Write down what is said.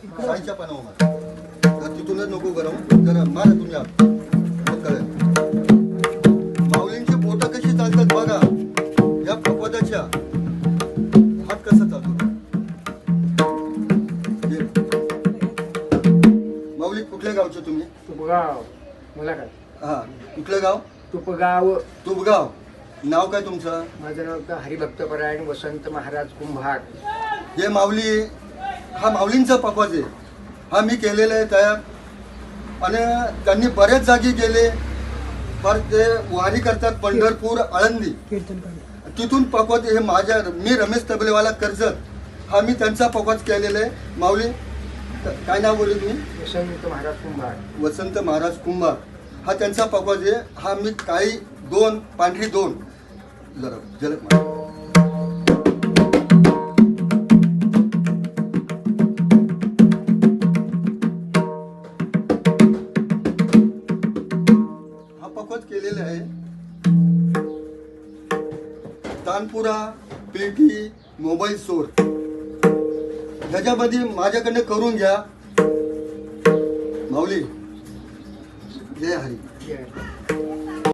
साईच्या पानावर मारा. तर तिथूनच नको गरम जरा मारा तुम्ही आत. मग कळेल. माऊलींची बोटं कशी चालतात बघा. या पकवादाच्या हात कसा चालतो. माऊली कुठल्या गावचे तुम्ही? तुपगाव. मला काय हा कुठलं गाव? तुपगाव. तुपगाव. नाव काय तुमचं? माझं नाव का हरिभक्तपरायण वसंत महाराज कुंभार. हे माऊली हा माऊलींचा पकवाज आहे. हा मी केलेला आहे तयार. आणि त्यांनी बऱ्याच जागी गेले. पर ते वारी करतात पंढरपूर आळंदी. तिथून पकवाज हे माझ्या मी रमेश तबलेवाला कर्जत हा मी त्यांचा पकवाज केलेला आहे. माऊली काय नाव बोलले तुम्ही? वसंत महाराज कुंभार. वसंत महाराज कुंभार हा त्यांचा पकवाज आहे. हा मी काही दोन पांढरी दोन जरा झलक मार. हा पकवाज केलेला आहे. तानपुरा पेटी मोबाईल चोर ह्याच्यामध्ये माझ्याकडनं करून घ्या. माऊली जय हरी.